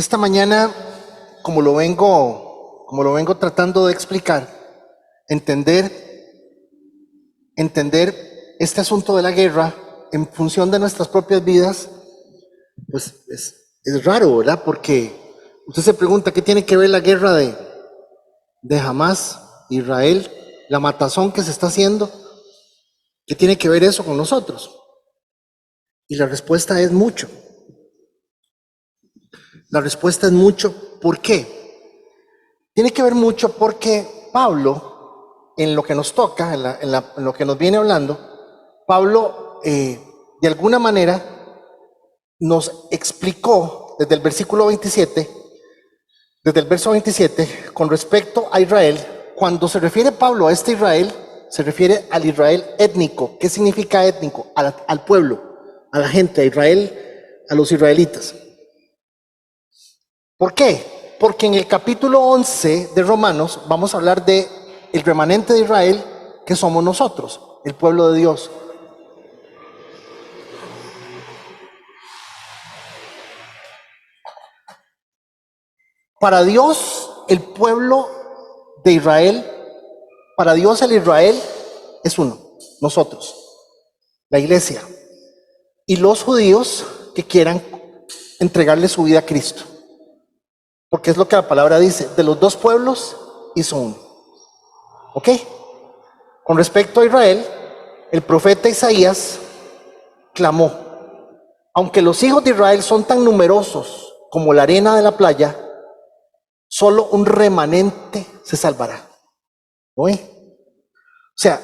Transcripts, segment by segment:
Esta mañana, como lo vengo tratando de explicar, entender este asunto de la guerra en función de nuestras propias vidas, pues es raro, ¿verdad? Porque usted se pregunta, ¿qué tiene que ver la guerra de Hamás, Israel, la matazón que se está haciendo? ¿Qué tiene que ver eso con nosotros? Y la respuesta es mucho. La respuesta es mucho. ¿Por qué? Tiene que ver mucho porque Pablo, en lo que nos toca, en lo que nos viene hablando, Pablo de alguna manera nos explicó desde el versículo 27, desde el verso 27, con respecto a Israel. Cuando se refiere Pablo a este Israel, se refiere al Israel étnico. ¿Qué significa étnico? Al pueblo, a la gente, a Israel, a los israelitas. ¿Por qué? Porque en el capítulo 11 de Romanos vamos a hablar de el remanente de Israel, que somos nosotros, el pueblo de Dios. Para Dios, el pueblo de Israel, para Dios el Israel es uno, nosotros, la iglesia, y los judíos que quieran entregarle su vida a Cristo. Porque es lo que la palabra dice, de los dos pueblos hizo uno. ¿Ok? Con respecto a Israel, el profeta Isaías clamó: aunque los hijos de Israel son tan numerosos como la arena de la playa, solo un remanente se salvará. ¿Oye? O sea,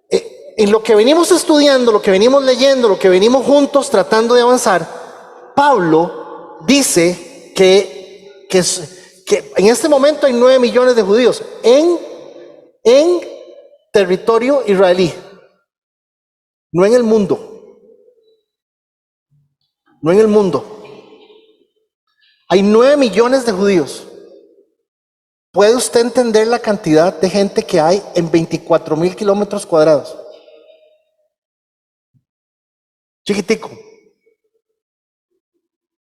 en lo que venimos estudiando, lo que venimos leyendo, lo que venimos juntos tratando de avanzar, Pablo dice que en este momento hay 9 millones de judíos en territorio israelí, no en el mundo, no en el mundo. Hay 9 millones de judíos. ¿Puede usted entender la cantidad de gente que hay en 24,000 kilómetros cuadrados? Chiquitico.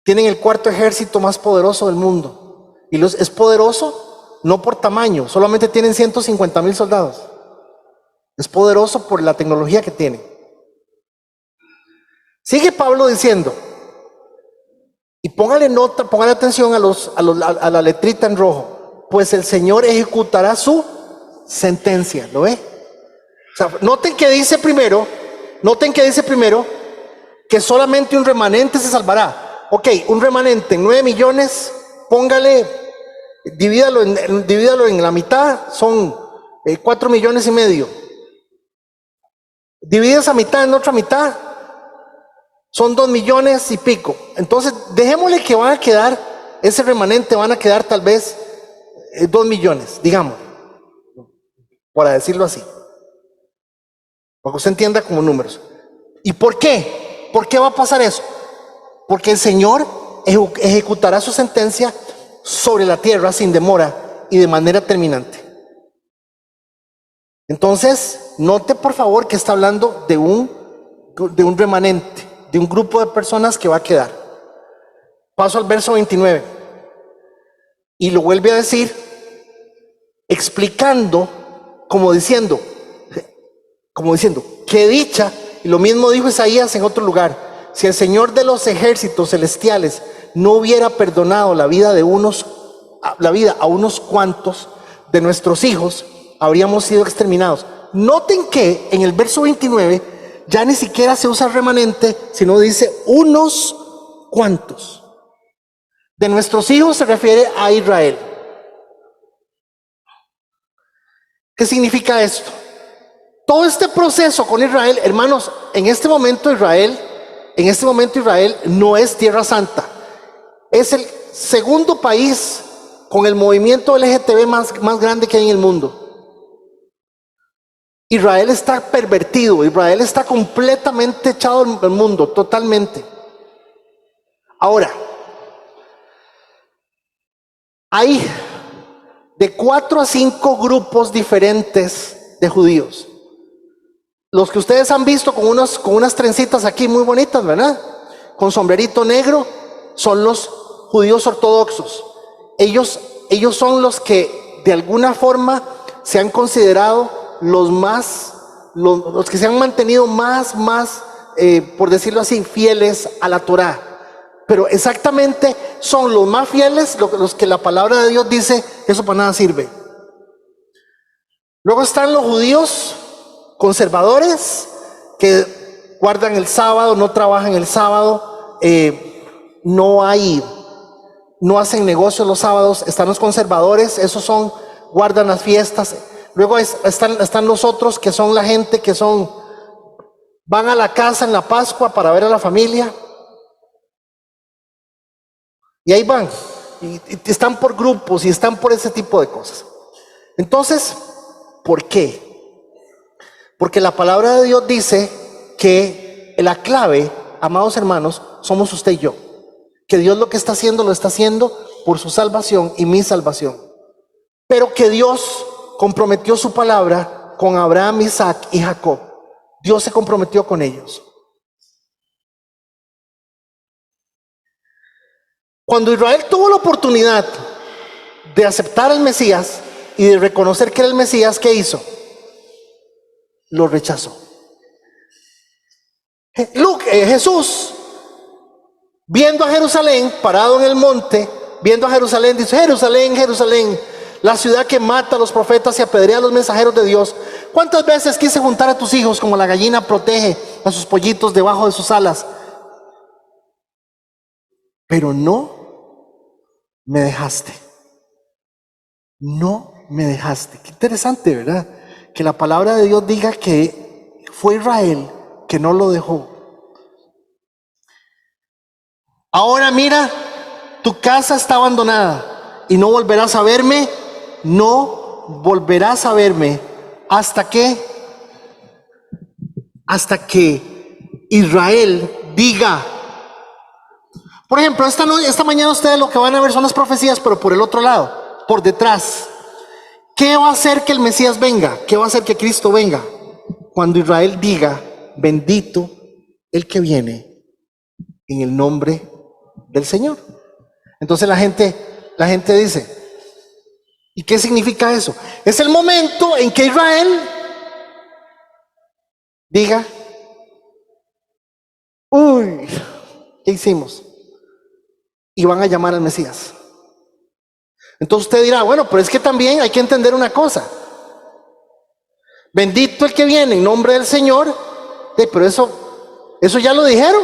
Tienen el cuarto ejército más poderoso del mundo. Y es poderoso no por tamaño, solamente tienen 150,000 soldados. Es poderoso por la tecnología que tienen. Sigue Pablo diciendo, y póngale atención a la letrita en rojo, pues el Señor ejecutará su sentencia. ¿Lo ve? O sea, noten que dice primero que solamente un remanente se salvará. Ok, un remanente en 9 millones, póngale, divídalo en la mitad, son 4 millones y medio. Divide esa mitad en otra mitad, son 2 millones y pico. Entonces, dejémosle que van a quedar, ese remanente van a quedar tal vez 2 millones, digamos, para decirlo así, para que usted entienda como números. ¿Y por qué? ¿Por qué va a pasar eso? Porque el Señor ejecutará su sentencia sobre la tierra sin demora y de manera terminante. Entonces, note por favor que está hablando de un remanente, de un grupo de personas que va a quedar. Paso al verso 29. Y lo vuelve a decir, explicando, como diciendo, qué dicha, y lo mismo dijo Isaías en otro lugar. Si el Señor de los ejércitos celestiales no hubiera perdonado la vida a unos cuantos de nuestros hijos, habríamos sido exterminados. Noten que en el verso 29 ya ni siquiera se usa remanente, sino dice unos cuantos. De nuestros hijos se refiere a Israel. ¿Qué significa esto? Todo este proceso con Israel, hermanos, en este momento Israel no es Tierra Santa. Es el segundo país con el movimiento LGTB más grande que hay en el mundo. Israel está pervertido, Israel está completamente echado al mundo, totalmente. Ahora, hay de 4 a 5 grupos diferentes de judíos. Los que ustedes han visto con unas trencitas aquí muy bonitas, ¿verdad? Con sombrerito negro, son los judíos ortodoxos. Ellos son los que de alguna forma se han considerado los que se han mantenido más, por decirlo así, fieles a la Torá. Pero exactamente son los más fieles, los que la palabra de Dios dice, eso para nada sirve. Luego están los judíos conservadores, que guardan el sábado, no trabajan el sábado, no hacen negocios los sábados. Están los conservadores, esos guardan las fiestas. Luego están los otros, que son la gente que van a la casa en la Pascua para ver a la familia. Y ahí van, y están por grupos y están por ese tipo de cosas. Entonces, ¿por qué? Porque la palabra de Dios dice que la clave, amados hermanos, somos usted y yo. Que Dios lo que está haciendo, lo está haciendo por su salvación y mi salvación. Pero que Dios comprometió su palabra con Abraham, Isaac y Jacob. Dios se comprometió con ellos. Cuando Israel tuvo la oportunidad de aceptar al Mesías y de reconocer que era el Mesías, ¿qué hizo? Lo rechazó. Jesús, viendo a Jerusalén, parado en el monte, viendo a Jerusalén, dice: Jerusalén, Jerusalén, la ciudad que mata a los profetas y apedrea a los mensajeros de Dios. ¿Cuántas veces quise juntar a tus hijos como la gallina protege a sus pollitos debajo de sus alas? Pero no me dejaste. No me dejaste. Qué interesante, ¿verdad? Que la palabra de Dios diga que fue Israel que no lo dejó. Ahora mira, tu casa está abandonada y no volverás a verme. No volverás a verme hasta que Israel diga. Por ejemplo, esta mañana ustedes lo que van a ver son las profecías, pero por el otro lado, por detrás. ¿Qué va a hacer que el Mesías venga? ¿Qué va a hacer que Cristo venga? Cuando Israel diga: bendito el que viene en el nombre del Señor. Entonces la gente dice: ¿y qué significa eso? Es el momento en que Israel diga: uy, ¿qué hicimos? Y van a llamar al Mesías. Entonces usted dirá: bueno, pero es que también hay que entender una cosa. Bendito el que viene en nombre del Señor. Pero eso ya lo dijeron.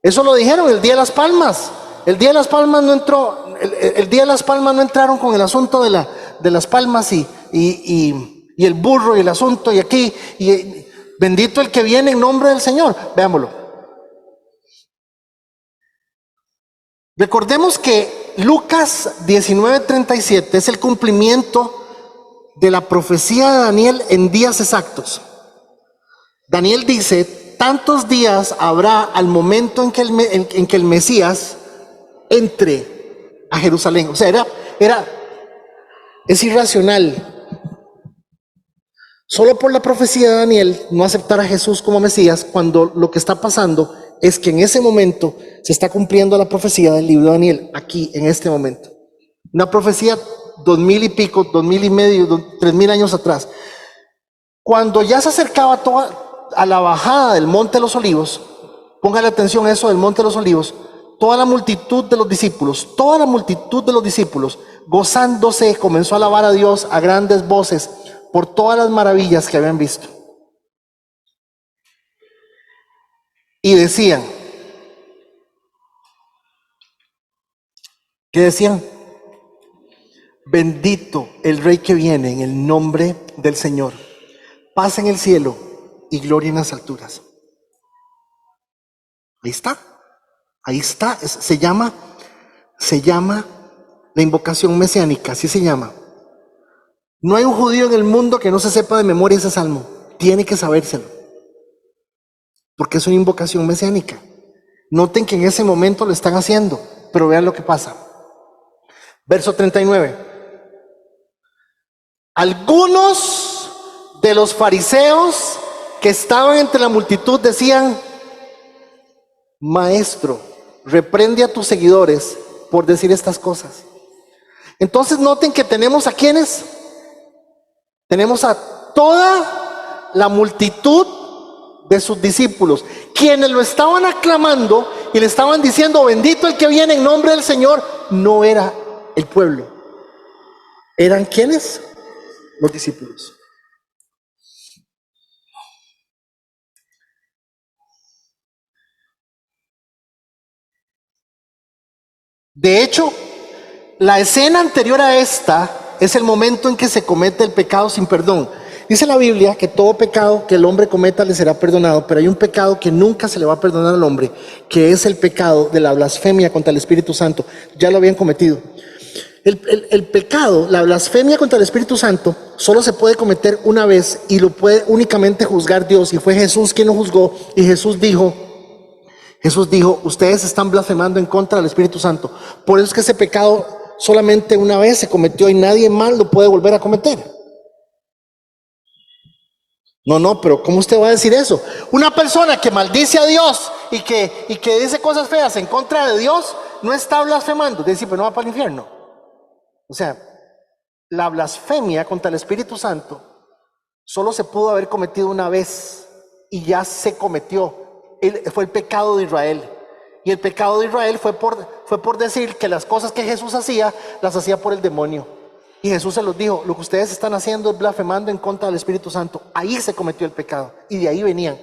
Eso lo dijeron el día de las palmas. El día de las palmas no entró. El día de las palmas no entraron con el asunto de las palmas y el burro y el asunto y aquí. Y bendito el que viene en nombre del Señor. Veámoslo. Recordemos que Lucas 19:37 es el cumplimiento de la profecía de Daniel en días exactos. Daniel dice: tantos días habrá al momento en que el Mesías entre a Jerusalén. O sea, es irracional. Solo por la profecía de Daniel no aceptar a Jesús como Mesías, cuando lo que está pasando es que en ese momento se está cumpliendo la profecía del libro de Daniel, aquí, en este momento. Una profecía 2000 y pico, 2000 y medio, 3000 años atrás. Cuando ya se acercaba a la bajada del Monte de los Olivos, póngale atención a eso del Monte de los Olivos, toda la multitud de los discípulos, gozándose, comenzó a alabar a Dios a grandes voces por todas las maravillas que habían visto. Y decían, ¿qué decían? Bendito el Rey que viene en el nombre del Señor. Paz en el cielo y gloria en las alturas. Ahí está, se llama la invocación mesiánica, así se llama. No hay un judío en el mundo que no se sepa de memoria ese salmo. Tiene que sabérselo, porque es una invocación mesiánica. Noten que en ese momento lo están haciendo, pero vean lo que pasa. Verso 39. Algunos de los fariseos que estaban entre la multitud decían: Maestro, reprende a tus seguidores por decir estas cosas. Entonces noten que tenemos a quienes, tenemos a toda la multitud de sus discípulos, quienes lo estaban aclamando y le estaban diciendo, bendito el que viene en nombre del Señor. No era el pueblo, eran quienes, los discípulos. De hecho, la escena anterior a esta es el momento en que se comete el pecado sin perdón. Dice la Biblia que todo pecado que el hombre cometa le será perdonado, pero hay un pecado que nunca se le va a perdonar al hombre, que es el pecado de la blasfemia contra el Espíritu Santo. Ya lo habían cometido. El pecado, la blasfemia contra el Espíritu Santo, solo se puede cometer una vez y lo puede únicamente juzgar Dios. Y fue Jesús quien lo juzgó, y Jesús dijo, ustedes están blasfemando en contra del Espíritu Santo. Por eso es que ese pecado solamente una vez se cometió y nadie más lo puede volver a cometer. No, pero ¿cómo usted va a decir eso? Una persona que maldice a Dios y que dice cosas feas en contra de Dios, no está blasfemando. Dice, pero no va para el infierno. O sea, la blasfemia contra el Espíritu Santo solo se pudo haber cometido una vez y ya se cometió. Fue el pecado de Israel. Y el pecado de Israel fue por decir que las cosas que Jesús hacía, las hacía por el demonio. Y Jesús se los dijo, lo que ustedes están haciendo es blasfemando en contra del Espíritu Santo. Ahí se cometió el pecado y de ahí venían.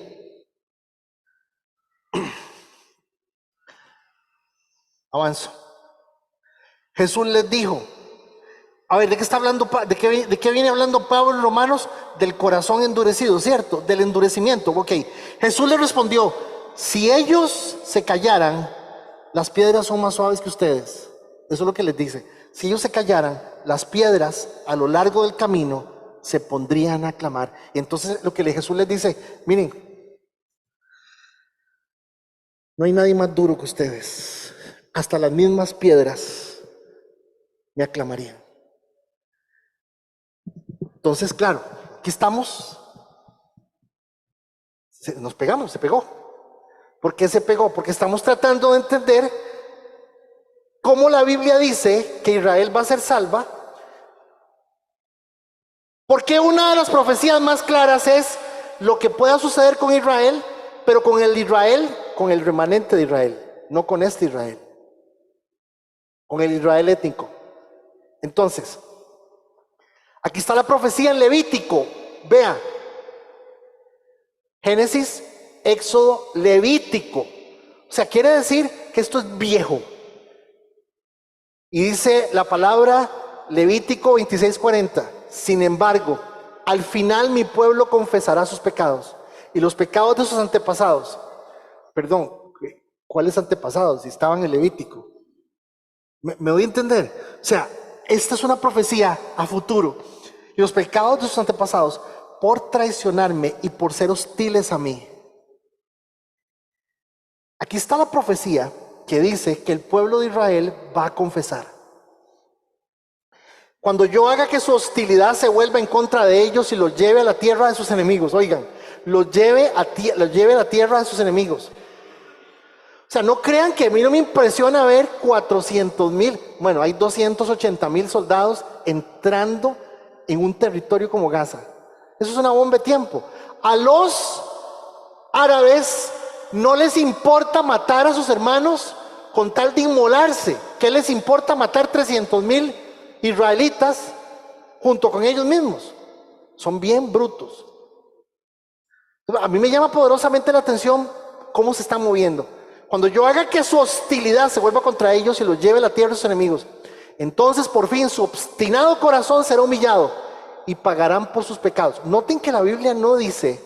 Avanzo. Jesús les dijo, a ver, ¿de qué está hablando? ¿De qué viene hablando Pablo en Romanos? Del corazón endurecido, ¿cierto? Del endurecimiento. Ok. Jesús les respondió, si ellos se callaran, las piedras son más suaves que ustedes. Eso es lo que les dice. Si ellos se callaran, las piedras a lo largo del camino se pondrían a clamar. Y entonces lo que Jesús les dice, miren, no hay nadie más duro que ustedes. Hasta las mismas piedras me aclamarían. Entonces, claro, aquí estamos, nos pegamos, se pegó. ¿Por qué se pegó? Porque estamos tratando de entender cómo la Biblia dice que Israel va a ser salva. Porque una de las profecías más claras es lo que pueda suceder con Israel, pero con el Israel, con el remanente de Israel, no con este Israel, con el Israel étnico. Entonces, aquí está la profecía en Levítico. Vea, Génesis, Éxodo, Levítico. O sea, quiere decir que esto es viejo. Y dice la palabra Levítico 26:40. Sin embargo, al final mi pueblo confesará sus pecados y los pecados de sus antepasados. Perdón, ¿cuáles antepasados? Si estaban en Levítico. ¿Me doy a entender? O sea, esta es una profecía a futuro. Y los pecados de sus antepasados por traicionarme y por ser hostiles a mí. Aquí está la profecía que dice que el pueblo de Israel va a confesar. Cuando yo haga que su hostilidad se vuelva en contra de ellos y los lleve a la tierra de sus enemigos, oigan, los lleve a la tierra de sus enemigos. O sea, no crean que a mí no me impresiona ver 400,000, bueno, hay 280,000 soldados entrando en un territorio como Gaza. Eso es una bomba de tiempo. A los árabes no les importa matar a sus hermanos con tal de inmolarse. ¿Qué les importa matar 300,000 israelitas junto con ellos mismos? Son bien brutos. A mí me llama poderosamente la atención cómo se están moviendo. Cuando yo haga que su hostilidad se vuelva contra ellos y los lleve a la tierra de sus enemigos, entonces por fin su obstinado corazón será humillado y pagarán por sus pecados. Noten que la Biblia no dice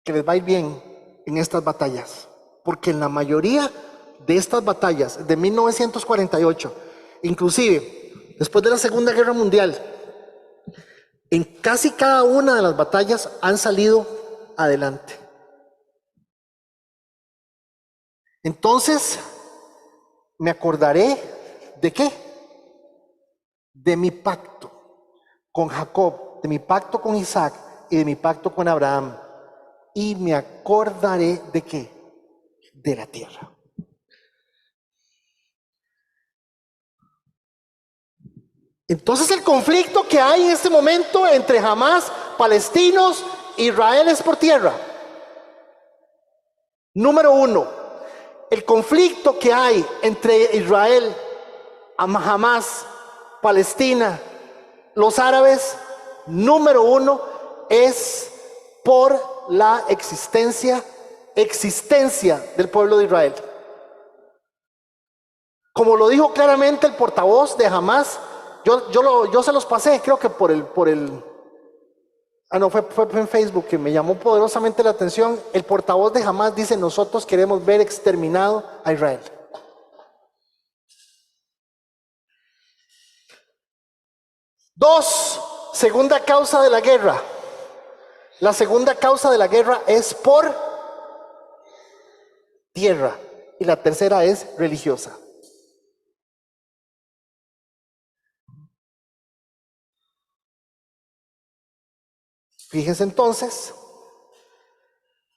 que les va a ir bien en estas batallas, porque en la mayoría de estas batallas de 1948, inclusive después de la Segunda Guerra Mundial, en casi cada una de las batallas han salido adelante. Entonces, me acordaré ¿de qué? De mi pacto con Jacob, de mi pacto con Isaac y de mi pacto con Abraham. Y me acordaré ¿de qué? de la tierra. Entonces el conflicto que hay en este momento entre Hamás, palestinos, Israel es por tierra. Número uno, el conflicto que hay entre Israel, Hamás, Palestina, los árabes, número uno, es por la existencia del pueblo de Israel. Como lo dijo claramente el portavoz de Hamás, yo se los pasé, creo que por el fue en Facebook, que me llamó poderosamente la atención. El portavoz de Hamás dice: nosotros queremos ver exterminado a Israel. Dos, segunda causa de la guerra. La segunda causa de la guerra es por tierra, y la tercera es religiosa. Fíjense entonces,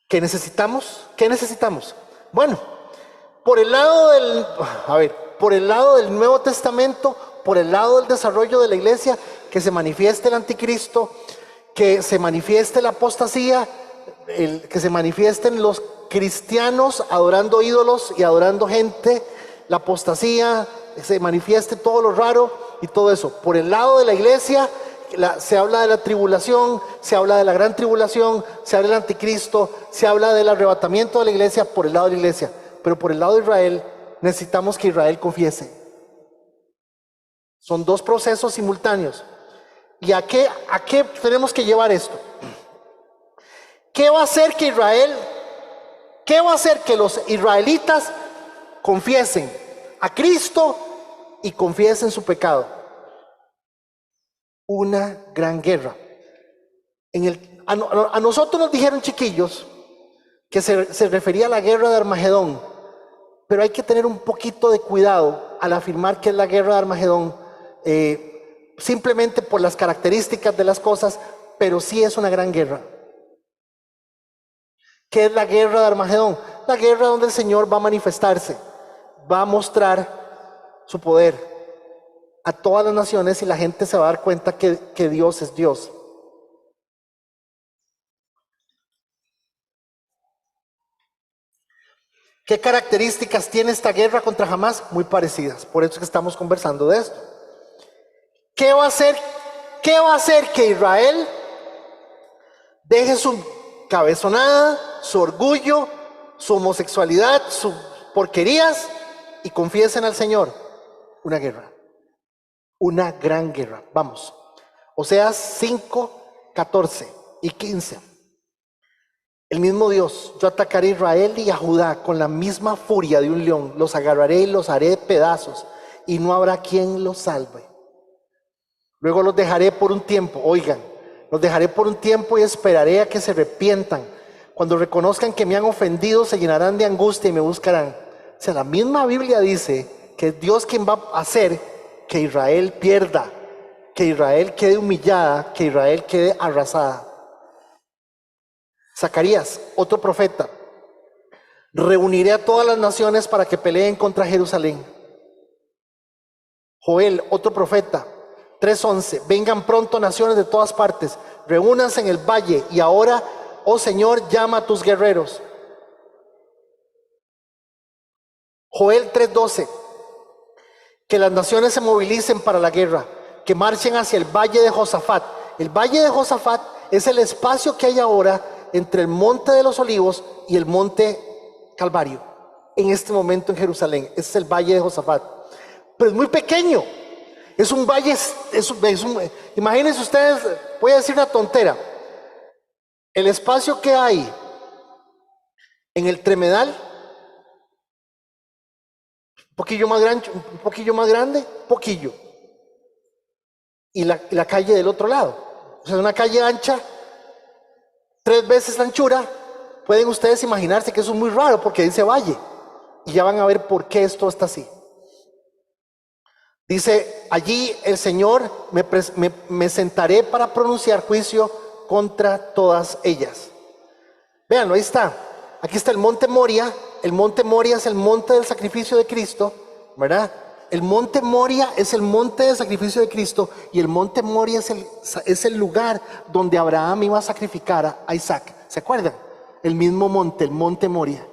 ¿qué necesitamos? ¿Qué necesitamos? Bueno, por el lado del Nuevo Testamento, por el lado del desarrollo de la iglesia, que se manifieste el anticristo, que se manifieste la apostasía, que se manifiesten los cristianos adorando ídolos y adorando gente, la apostasía, se manifieste todo lo raro y todo eso. Por el lado de la iglesia, se habla de la tribulación, se habla de la gran tribulación, se habla del anticristo, se habla del arrebatamiento de la iglesia por el lado de la iglesia. Pero por el lado de Israel, necesitamos que Israel confiese. Son dos procesos simultáneos. ¿Y a qué tenemos que llevar esto? ¿Qué va a hacer que los israelitas confiesen a Cristo y confiesen su pecado? Una gran guerra. A nosotros nos dijeron, chiquillos, que se refería a la guerra de Armagedón, pero hay que tener un poquito de cuidado al afirmar que es la guerra de Armagedón, simplemente por las características de las cosas, pero sí es una gran guerra. ¿Qué es la guerra de Armagedón? La guerra donde el Señor va a manifestarse, va a mostrar su poder a todas las naciones, y la gente se va a dar cuenta que Dios es Dios. ¿Qué características tiene esta guerra contra Hamás? Muy parecidas, por eso es que estamos conversando de esto. ¿Qué va a hacer que Israel deje su cabezonada, su orgullo, su homosexualidad, sus porquerías y confiesen al Señor? Una guerra. Una gran guerra. Vamos. Oseas 5, 14 y 15. El mismo Dios: yo atacaré a Israel y a Judá con la misma furia de un león. Los agarraré y los haré pedazos, y no habrá quien los salve. Luego los dejaré por un tiempo. Oigan, los dejaré por un tiempo y esperaré a que se arrepientan. Cuando reconozcan que me han ofendido, se llenarán de angustia y me buscarán. O sea, la misma Biblia dice que es Dios quien va a hacer que Israel pierda, que Israel quede humillada, que Israel quede arrasada. Zacarías, otro profeta: reuniré a todas las naciones para que peleen contra Jerusalén. Joel, otro profeta, 3:11: vengan pronto naciones de todas partes, reúnanse en el valle, y ahora, oh Señor, llama a tus guerreros. Joel 3:12: que las naciones se movilicen para la guerra, que marchen hacia el valle de Josafat. El valle de Josafat es el espacio que hay ahora entre el monte de los olivos y el monte Calvario, en este momento en Jerusalén. Ese es el valle de Josafat, pero es muy pequeño. Es un valle, imagínense ustedes, voy a decir una tontera, el espacio que hay en el Tremedal, un poquillo más grande, y la calle del otro lado. O sea, una calle ancha, 3 veces la anchura. Pueden ustedes imaginarse que eso es muy raro porque dice valle, y ya van a ver por qué esto está así. Dice allí el Señor: me sentaré para pronunciar juicio contra todas ellas. Vean, ahí está. Aquí está el monte Moria, el monte Moria es el monte del sacrificio de Cristo, ¿verdad? El monte Moria es el monte del sacrificio de Cristo y el monte Moria es el lugar donde Abraham iba a sacrificar a Isaac. ¿Se acuerdan? El mismo monte, el monte Moria.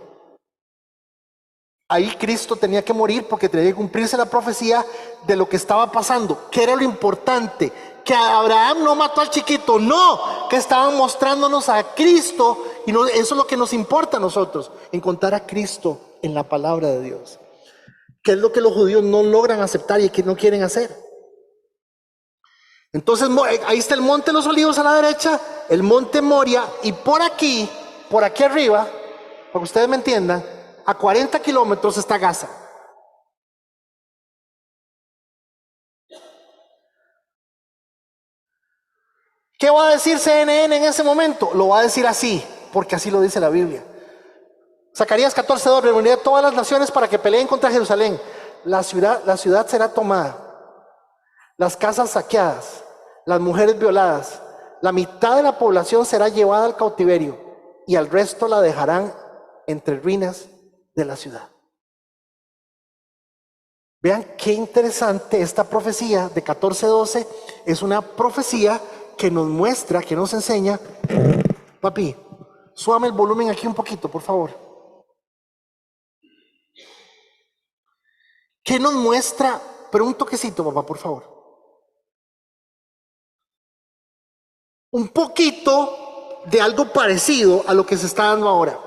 Ahí Cristo tenía que morir porque tenía que cumplirse la profecía de lo que estaba pasando. ¿Qué era lo importante? Que Abraham no mató al chiquito, no, que estaban mostrándonos a Cristo y no, eso es lo que nos importa a nosotros, encontrar a Cristo en la palabra de Dios. ¿Qué es lo que los judíos no logran aceptar y que no quieren hacer? Entonces ahí está el monte de los olivos a la derecha, el monte Moria, y por aquí arriba, para que ustedes me entiendan, a 40 kilómetros está Gaza. ¿Qué va a decir CNN en ese momento? Lo va a decir así, porque así lo dice la Biblia. Zacarías 14:2, reuniré a todas las naciones para que peleen contra Jerusalén. La ciudad será tomada, las casas saqueadas, las mujeres violadas. La mitad de la población será llevada al cautiverio y al resto la dejarán entre ruinas de la ciudad. Vean qué interesante esta profecía de 14:12. Es una profecía que nos muestra, que nos enseña. Papi, súbame el volumen aquí un poquito, por favor. ¿Qué nos muestra? Pero un toquecito, papá, por favor. Un poquito de algo parecido a lo que se está dando ahora.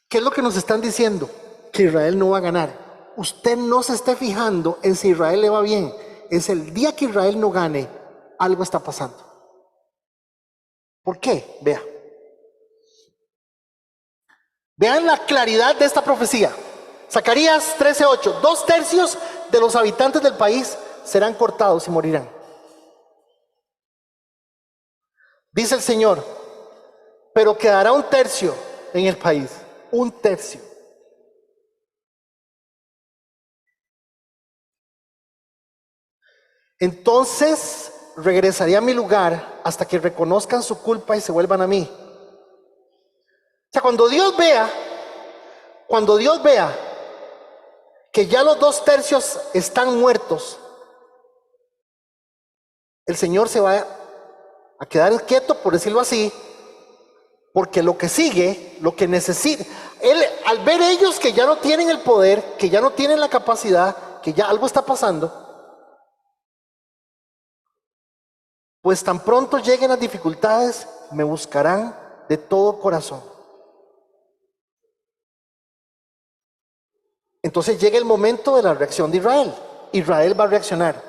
¿Qué es lo que nos están diciendo? Que Israel no va a ganar. Usted no se esté fijando en si Israel le va bien. Es el día que Israel no gane, algo está pasando. ¿Por qué? Vea. Vean la claridad de esta profecía. Zacarías 13:8. 2/3 de los habitantes del país serán cortados y morirán. Dice el Señor, pero quedará 1/3 en el país. 1/3. Entonces regresaré a mi lugar hasta que reconozcan su culpa y se vuelvan a mí. O sea, cuando Dios vea que ya los 2/3 están muertos, el Señor se va a quedar quieto, por decirlo así, porque lo que sigue, lo que necesita, Él, al ver ellos que ya no tienen el poder, que ya no tienen la capacidad, que ya algo está pasando, pues tan pronto lleguen las dificultades, me buscarán de todo corazón. Entonces llega el momento de la reacción de Israel. Israel va a reaccionar.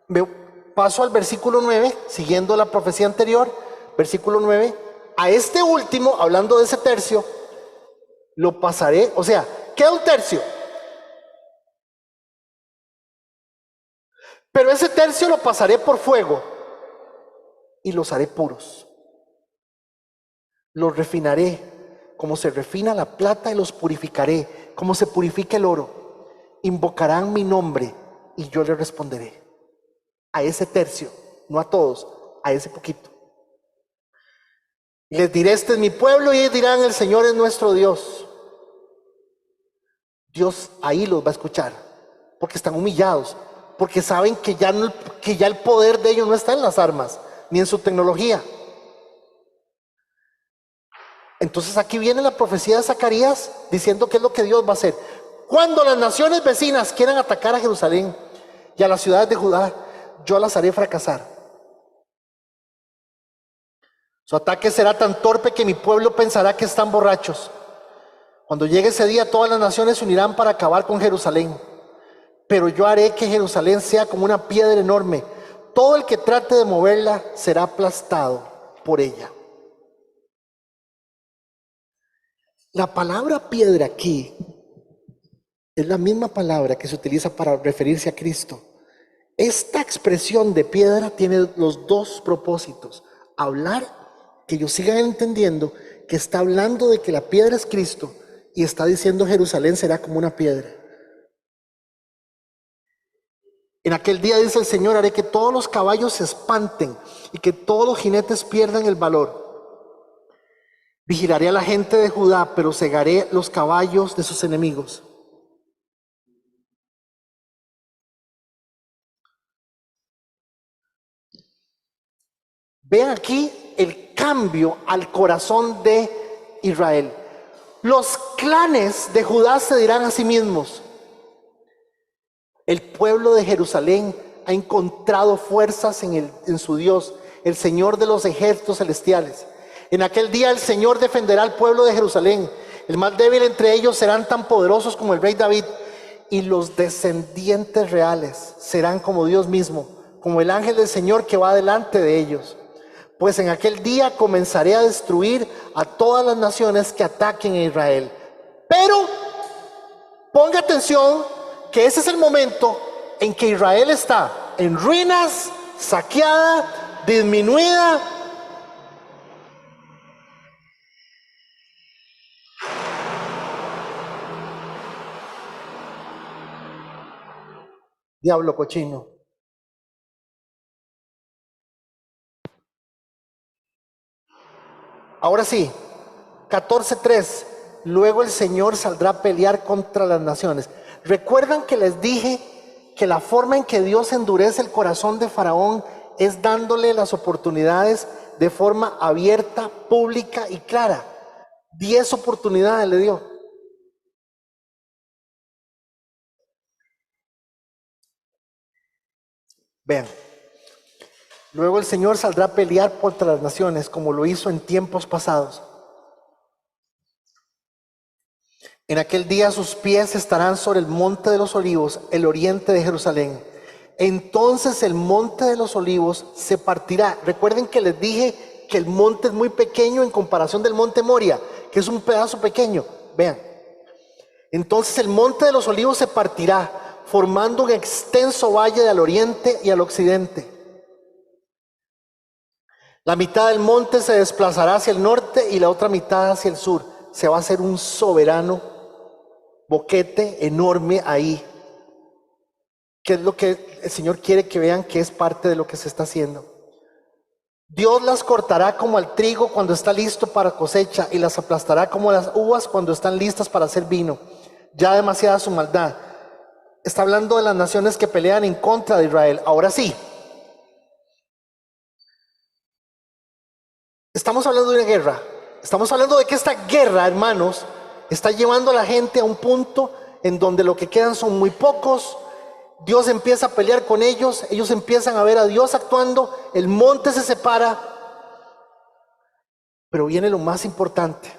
Me paso al versículo 9, siguiendo la profecía anterior, versículo 9. A este último, hablando de ese tercio, lo pasaré, o sea, queda 1/3. Pero ese tercio lo pasaré por fuego y los haré puros. Los refinaré como se refina la plata y los purificaré como se purifica el oro. Invocarán mi nombre y yo les responderé. A ese tercio, no a todos, a ese poquito. Les diré, este es mi pueblo, y ellos dirán, el Señor es nuestro Dios. Dios ahí los va a escuchar, porque están humillados, porque saben que ya el poder de ellos no está en las armas, ni en su tecnología. Entonces aquí viene la profecía de Zacarías diciendo qué es lo que Dios va a hacer. Cuando las naciones vecinas quieran atacar a Jerusalén y a las ciudades de Judá, yo las haré fracasar. Su ataque será tan torpe que mi pueblo pensará que están borrachos. Cuando llegue ese día, todas las naciones se unirán para acabar con Jerusalén. Pero yo haré que Jerusalén sea como una piedra enorme. Todo el que trate de moverla será aplastado por ella. La palabra piedra aquí es la misma palabra que se utiliza para referirse a Cristo. Esta expresión de piedra tiene los dos propósitos. Hablar, que ellos sigan entendiendo que está hablando de que la piedra es Cristo, y está diciendo Jerusalén será como una piedra. En aquel día, dice el Señor, haré que todos los caballos se espanten y que todos los jinetes pierdan el valor. Vigilaré a la gente de Judá, pero cegaré los caballos de sus enemigos. Vean aquí el cambio al corazón de Israel. Los clanes de Judá se dirán a sí mismos: el pueblo de Jerusalén ha encontrado fuerzas en su Dios, el Señor de los ejércitos celestiales. En aquel día el Señor defenderá al pueblo de Jerusalén. El más débil entre ellos serán tan poderosos como el rey David, y los descendientes reales serán como Dios mismo, como el ángel del Señor que va delante de ellos. Pues en aquel día comenzaré a destruir a todas las naciones que ataquen a Israel. Pero ponga atención que ese es el momento en que Israel está en ruinas, saqueada, disminuida. Diablo cochino. Ahora sí, 14:3. Luego el Señor saldrá a pelear contra las naciones. ¿Recuerdan que les dije que la forma en que Dios endurece el corazón de Faraón es dándole las oportunidades de forma abierta, pública y clara? 10 oportunidades le dio. Vean. Luego el Señor saldrá a pelear contra las naciones como lo hizo en tiempos pasados. En aquel día sus pies estarán sobre el monte de los olivos, el oriente de Jerusalén. Entonces el monte de los olivos se partirá. Recuerden que les dije que el monte es muy pequeño en comparación del monte Moria, que es un pedazo pequeño. Vean. Entonces el monte de los olivos se partirá, formando un extenso valle al oriente y al occidente. La mitad del monte se desplazará hacia el norte y la otra mitad hacia el sur. Se va a hacer un soberano boquete enorme ahí. ¿Qué es lo que el Señor quiere que vean que es parte de lo que se está haciendo? Dios las cortará como al trigo cuando está listo para cosecha, y las aplastará como las uvas cuando están listas para hacer vino. Ya demasiada su maldad. Está hablando de las naciones que pelean en contra de Israel. Ahora sí, estamos hablando de una guerra. Estamos hablando de que esta guerra, hermanos, está llevando a la gente a un punto en donde lo que quedan son muy pocos. Dios empieza a pelear con ellos, ellos empiezan a ver a Dios actuando, el monte se separa, pero viene lo más importante: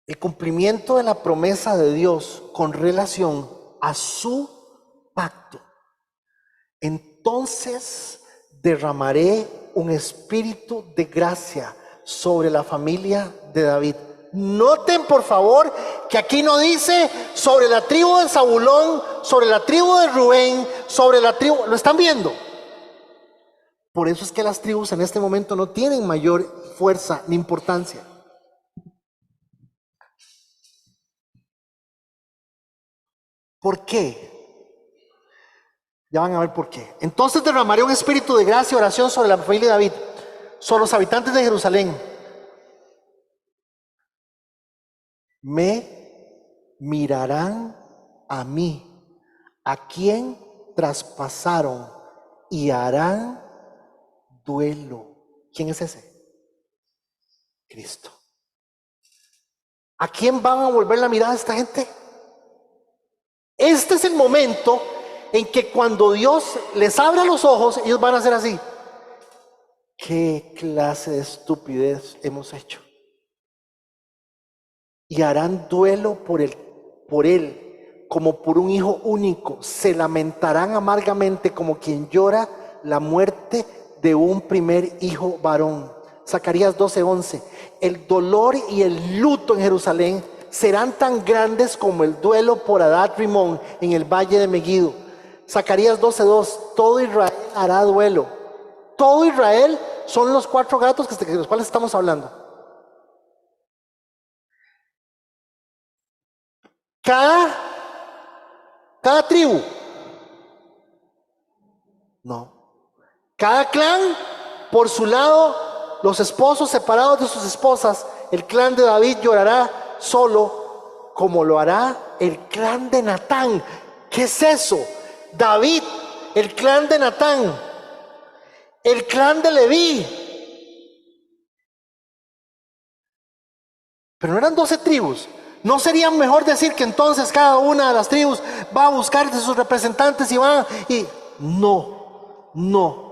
el cumplimiento de la promesa de Dios con relación a su pacto. Entonces derramaré un espíritu de gracia sobre la familia de David. Noten por favor que aquí no dice sobre la tribu de Zabulón, sobre la tribu de Rubén, sobre la tribu. ¿Lo están viendo? Por eso es que las tribus en este momento no tienen mayor fuerza ni importancia. ¿Por qué? Ya van a ver por qué. Entonces derramaré un espíritu de gracia y oración sobre la familia de David, sobre los habitantes de Jerusalén. Me mirarán a mí, a quien traspasaron, y harán duelo. ¿Quién es ese? Cristo. ¿A quién van a volver la mirada esta gente? Este es el momento en que cuando Dios les abra los ojos, ellos van a hacer así: ¿qué clase de estupidez hemos hecho? Y harán duelo por él, como por un hijo único. Se lamentarán amargamente como quien llora la muerte de un primer hijo varón. Zacarías 12:11. El dolor y el luto en Jerusalén serán tan grandes como el duelo por Adad Rimón en el valle de Megiddo. Zacarías 12:2. Todo Israel hará duelo. Todo Israel son los 4 gatos de los cuales estamos hablando. Cada tribu, no. Cada clan por su lado los esposos separados de sus esposas, el clan de David llorará solo como lo hará el clan de Natán. ¿Qué es eso? David, el clan de Natán, el clan de Leví. Pero no eran 12 tribus. ¿No sería mejor decir que entonces cada una de las tribus va a buscar de sus representantes y van y... No, no.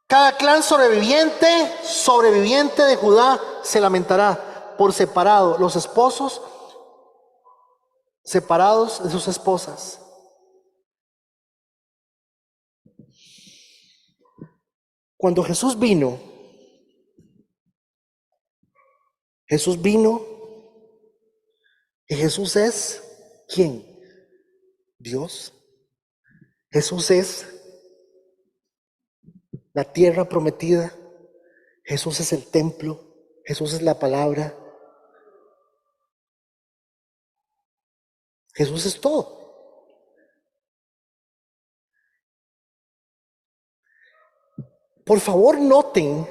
Cada clan sobreviviente de Judá se lamentará por separado, los esposos separados de sus esposas. Cuando Jesús vino y Jesús es ¿quién? Dios. Jesús es la tierra prometida. Jesús es el templo. Jesús es la palabra. Jesús es todo. Por favor, noten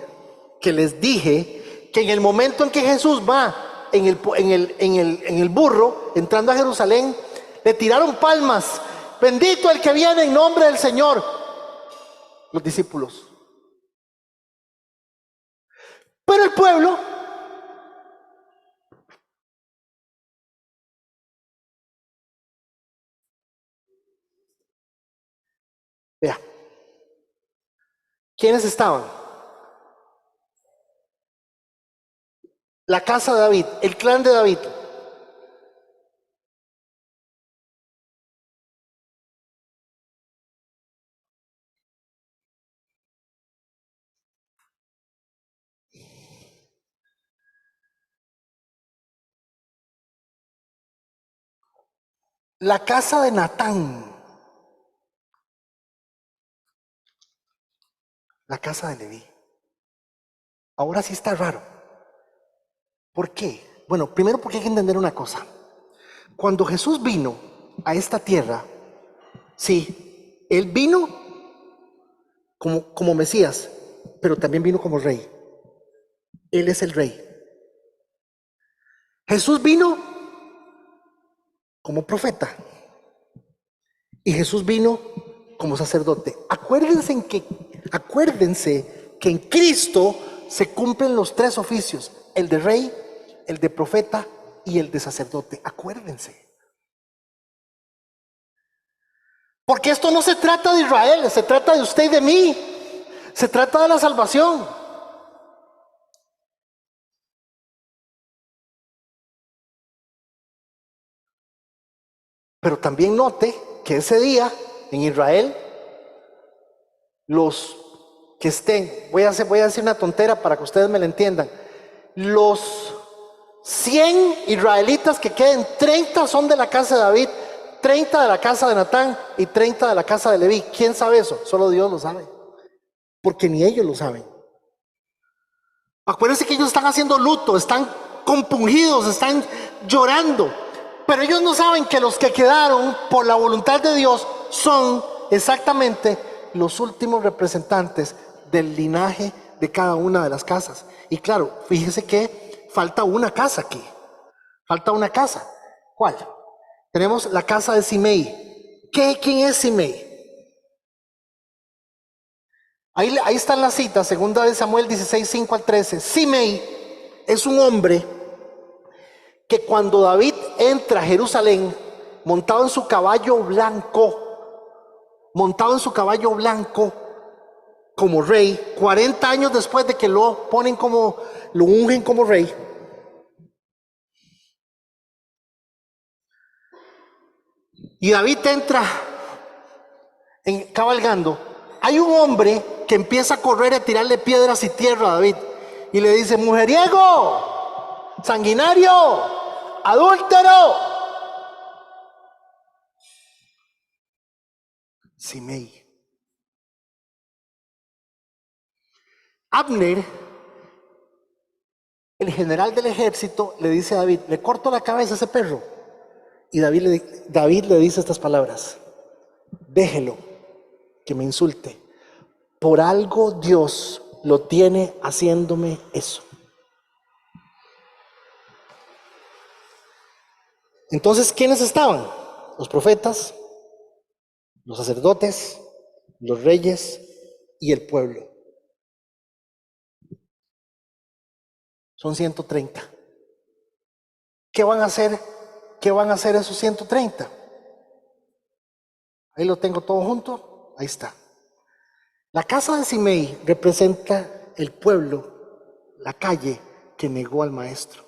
que les dije que en el momento en que Jesús va en el burro, entrando a Jerusalén, le tiraron palmas. Bendito el que viene en nombre del Señor. Los discípulos. Pero el pueblo vea, ¿quiénes estaban? La casa de David, el clan de David. La casa de Natán. La casa de Leví. Ahora sí está raro. ¿Por qué? Bueno, primero porque hay que entender una cosa. Cuando Jesús vino a esta tierra, sí, Él vino como Mesías, pero también vino como rey. Él es el rey. Jesús vino como profeta y Jesús vino como sacerdote. Acuérdense que en Cristo se cumplen los tres oficios: el de rey, el de profeta y el de sacerdote. Acuérdense. Porque esto no se trata de Israel, se trata de usted y de mí. Se trata de la salvación. Pero también note que ese día en Israel, los que estén, voy a decir una tontera para que ustedes me la entiendan, los 100 israelitas que queden, 30 son de la casa de David, 30 de la casa de Natán y 30 de la casa de Leví. ¿Quién sabe eso? Solo Dios lo sabe, porque ni ellos lo saben. Acuérdense que ellos están haciendo luto, están compungidos, están llorando, pero ellos no saben que los que quedaron por la voluntad de Dios son exactamente los últimos representantes del linaje de cada una de las casas. Y claro, fíjese que falta una casa aquí. Falta una casa. ¿Cuál? Tenemos la casa de Simei. ¿Quién es Simei? Ahí están las citas, segunda de Samuel 16, 5 al 13. Simei es un hombre que cuando David entra a Jerusalén, montado en su caballo blanco, como rey, 40 años después de que lo ungen como rey, y David entra cabalgando, hay un hombre que empieza a correr y a tirarle piedras y tierra a David, y le dice: mujeriego, sanguinario, adúltero. Simei. Abner, el general del ejército, le dice a David: le corto la cabeza a ese perro. Y David le dice estas palabras: déjelo que me insulte, Por algo Dios lo tiene haciéndome eso. Entonces, ¿quiénes estaban? Los profetas, los sacerdotes, los reyes y el pueblo. Son 130. ¿Qué van a hacer? ¿Qué van a hacer esos 130? Ahí lo tengo todo junto. Ahí está. La casa de Simei representa el pueblo, la calle que negó al maestro.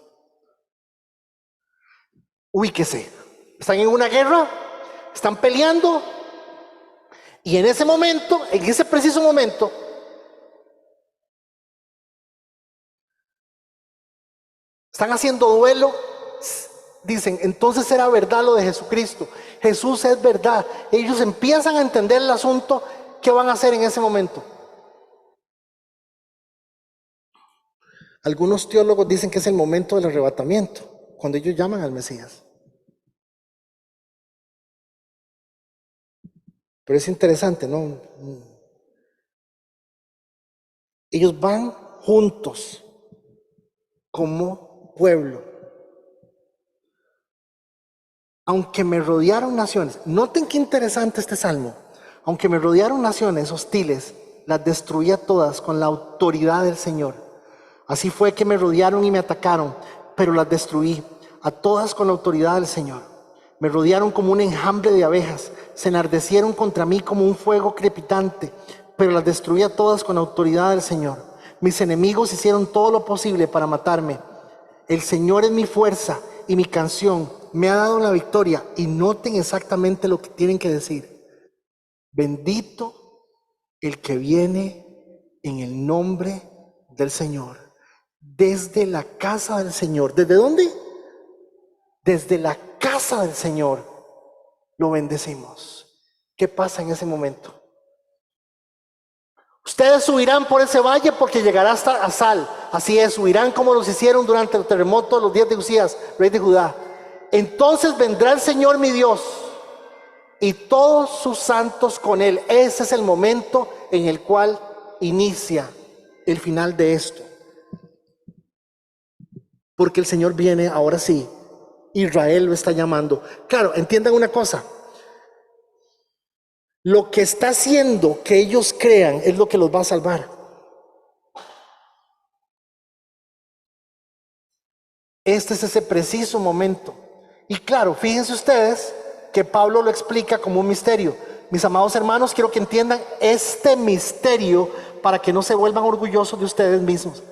Ubíquese. Están en una guerra, están peleando, y en ese momento, en ese preciso momento, están haciendo duelo. Dicen, entonces era verdad lo de Jesucristo. Jesús es verdad. Ellos empiezan a entender el asunto. ¿Qué van a hacer en ese momento? Algunos teólogos dicen que es el momento del arrebatamiento, cuando ellos llaman al Mesías. Pero es interesante, ¿no? Ellos van juntos como pueblo. Aunque me rodearon naciones, noten qué interesante este salmo. Aunque me rodearon naciones hostiles, las destruí a todas con la autoridad del Señor. Así fue que me rodearon y me atacaron, pero las destruí a todas con la autoridad del Señor. Me rodearon como un enjambre de abejas, se enardecieron contra mí como un fuego crepitante, pero las destruí a todas con la autoridad del Señor. Mis enemigos hicieron todo lo posible para matarme. El Señor es mi fuerza y mi canción, me ha dado la victoria. Y noten exactamente lo que tienen que decir. Bendito el que viene en el nombre del Señor. Desde la casa del Señor. ¿Desde dónde? Desde la casa del Señor lo bendecimos. ¿Qué pasa en ese momento? Ustedes subirán por ese valle porque llegará hasta Asal. Así es, subirán como los hicieron durante el terremoto de los días de Usías, rey de Judá. Entonces vendrá el Señor mi Dios y todos sus santos con él. Ese es el momento en el cual inicia el final de esto. Porque el Señor viene, ahora sí, Israel lo está llamando. Claro, entiendan una cosa. Lo que está haciendo que ellos crean es lo que los va a salvar. Este es ese preciso momento. Y claro, fíjense ustedes que Pablo lo explica como un misterio. Mis amados hermanos, quiero que entiendan este misterio para que no se vuelvan orgullosos de ustedes mismos.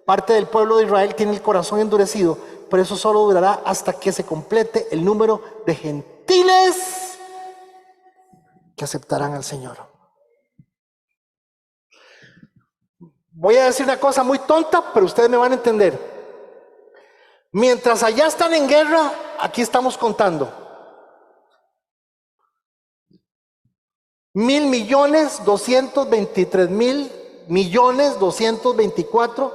Parte del pueblo de Israel tiene el corazón endurecido, pero eso solo durará hasta que se complete el número de gentiles que aceptarán al Señor. Voy a decir una cosa muy tonta, pero ustedes me van a entender. Mientras allá están en guerra, aquí estamos contando. 1.223.000.224,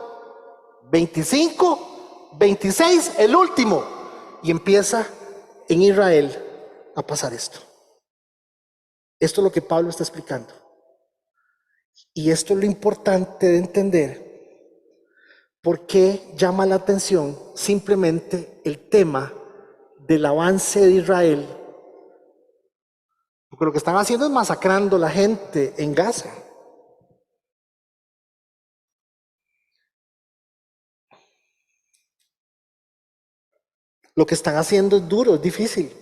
25, 26, el último. Y empieza en Israel a pasar esto. Esto es lo que Pablo está explicando. Y esto es lo importante de entender. ¿Por qué llama la atención simplemente el tema del avance de Israel? Porque lo que están haciendo es masacrando a la gente en Gaza. Lo que están haciendo es duro, es difícil.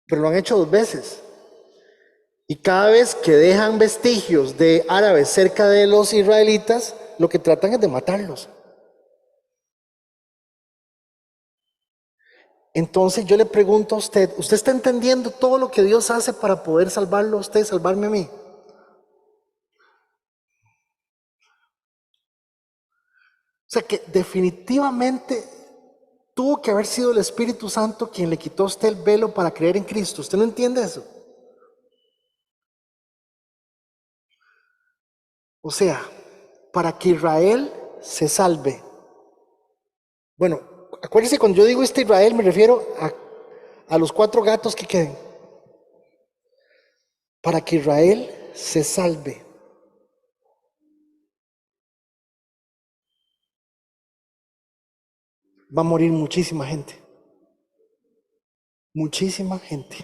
Pero lo han hecho 2 veces. Y cada vez que dejan vestigios de árabes cerca de los israelitas, lo que tratan es de matarlos. Entonces yo le pregunto a usted, ¿usted está entendiendo todo lo que Dios hace para poder salvarlo a usted, salvarme a mí? O sea que definitivamente tuvo que haber sido el Espíritu Santo quien le quitó a usted el velo para creer en Cristo. ¿Usted no entiende eso? O sea, para que Israel se salve. Bueno, acuérdense, cuando yo digo este Israel me refiero a los 4 gatos que queden. Para que Israel se salve. Va a morir muchísima gente. Muchísima gente.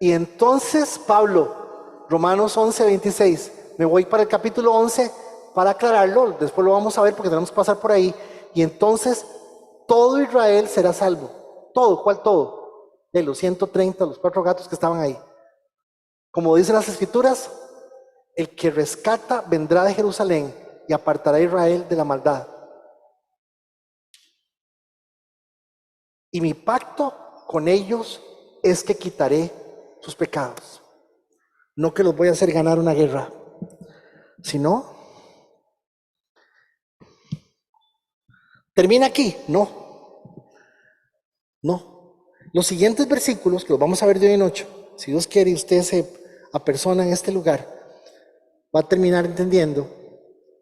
Y entonces Pablo, Romanos 11:26, me voy para el capítulo 11 para aclararlo, después lo vamos a ver porque tenemos que pasar por ahí. Y entonces todo Israel será salvo. Todo, ¿cuál todo? De los 130, los 4 gatos que estaban ahí. Como dicen las escrituras, el que rescata vendrá de Jerusalén y apartará a Israel de la maldad. Y mi pacto con ellos es que quitaré sus pecados. No que los voy a hacer ganar una guerra, sino, ¿termina aquí? No. Los siguientes versículos, que los vamos a ver de hoy en 8, si Dios quiere y usted se apersona en este lugar, va a terminar entendiendo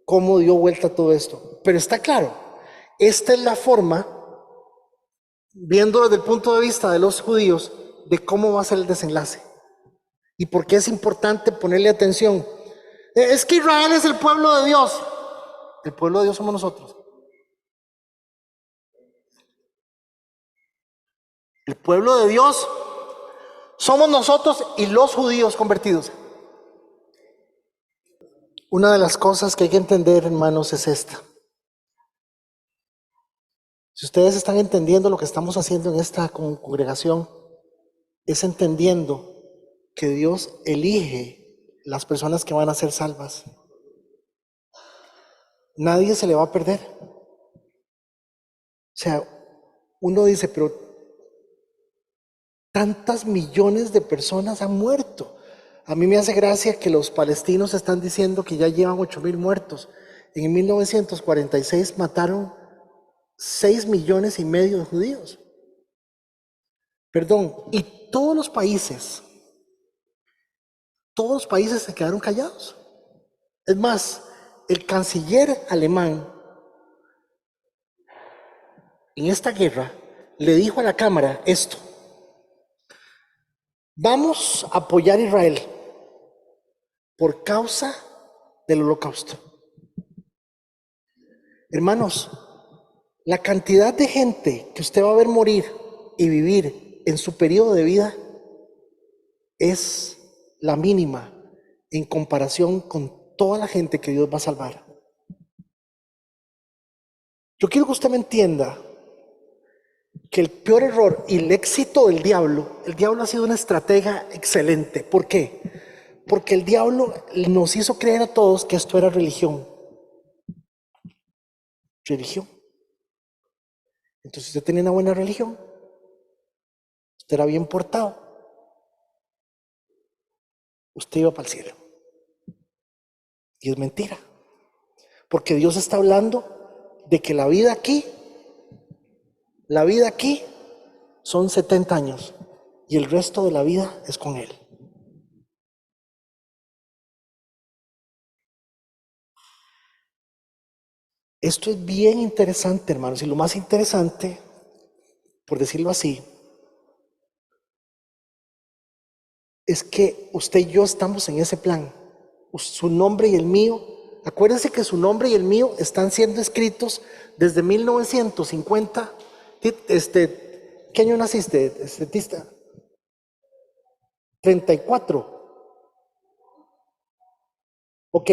cómo dio vuelta todo esto. Pero está claro, esta es la forma, viendo desde el punto de vista de los judíos, de cómo va a ser el desenlace. Y por qué es importante ponerle atención. Es que Israel es el pueblo de Dios. El pueblo de Dios somos nosotros. El pueblo de Dios somos nosotros y los judíos convertidos. Una de las cosas que hay que entender, hermanos, es esta. Si ustedes están entendiendo lo que estamos haciendo en esta congregación, es entendiendo que Dios elige las personas que van a ser salvas. Nadie se le va a perder. O sea, uno dice, pero tantas millones de personas han muerto. A mí me hace gracia que los palestinos están diciendo que ya llevan 8,000 muertos. En 1946 mataron 6,5 millones de judíos. Perdón, y todos los países se quedaron callados. Es más, el canciller alemán en esta guerra le dijo a la Cámara esto: vamos a apoyar a Israel por causa del Holocausto. Hermanos, la cantidad de gente que usted va a ver morir y vivir en su periodo de vida es la mínima en comparación con toda la gente que Dios va a salvar. Yo quiero que usted me entienda que el peor error y el éxito del diablo, el diablo ha sido una estratega excelente. ¿Por qué? Porque el diablo nos hizo creer a todos que esto era religión. Religión. Entonces usted tenía una buena religión, usted era bien portado, usted iba para el cielo. Y es mentira. Porque Dios está hablando de que la vida aquí son 70 años y el resto de la vida es con Él. Esto es bien interesante, hermanos, y lo más interesante, por decirlo así, es que usted y yo estamos en ese plan. Su nombre y el mío, acuérdense que su nombre y el mío están siendo escritos desde 1950. ¿Qué año naciste, Tista? 34. Ok,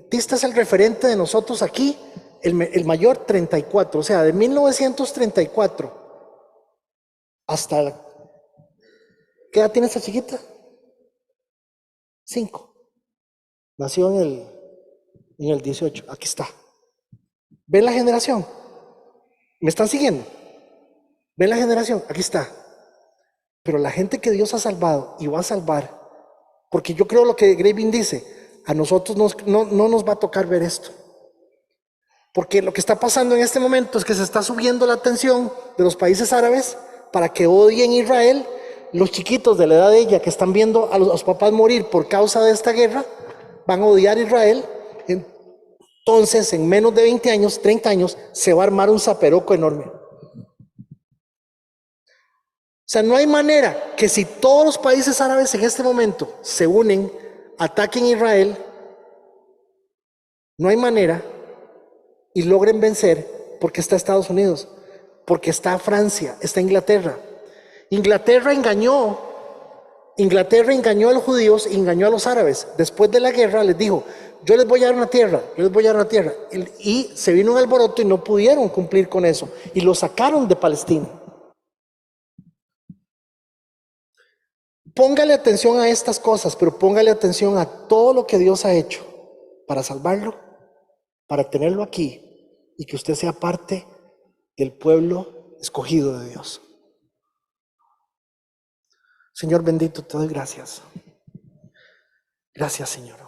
Tista es el referente de nosotros aquí, el mayor 34, o sea, de 1934 hasta... ¿Qué edad tiene esta chiquita? 5. Nació en el 18, aquí está. ¿Ven la generación? ¿Me están siguiendo? ¿Ven la generación? Aquí está. Pero la gente que Dios ha salvado y va a salvar, porque yo creo lo que Gravin dice, a nosotros no nos va a tocar ver esto. Porque lo que está pasando en este momento es que se está subiendo la tensión de los países árabes para que odien Israel. Los chiquitos de la edad de ella que están viendo a los papás morir por causa de esta guerra, van a odiar a Israel. Entonces, en menos de 20 años, 30 años, se va a armar un zaperoco enorme. O sea, no hay manera que si todos los países árabes en este momento se unen, ataquen a Israel, no hay manera y logren vencer, porque está Estados Unidos, porque está Francia, está Inglaterra. Inglaterra engañó a los judíos, engañó a los árabes. Después de la guerra les dijo, yo les voy a dar una tierra, yo les voy a dar una tierra. Y se vino un alboroto y no pudieron cumplir con eso. Y lo sacaron de Palestina. Póngale atención a estas cosas, pero póngale atención a todo lo que Dios ha hecho para salvarlo, para tenerlo aquí y que usted sea parte del pueblo escogido de Dios. Señor bendito, te doy gracias. Gracias, Señor.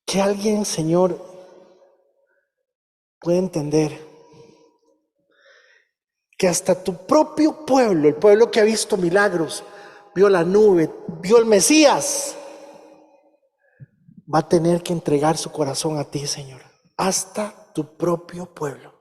Que alguien, Señor, pueda entender que hasta tu propio pueblo, el pueblo que ha visto milagros, vio la nube, vio el Mesías, va a tener que entregar su corazón a ti, Señor. Hasta tu propio pueblo.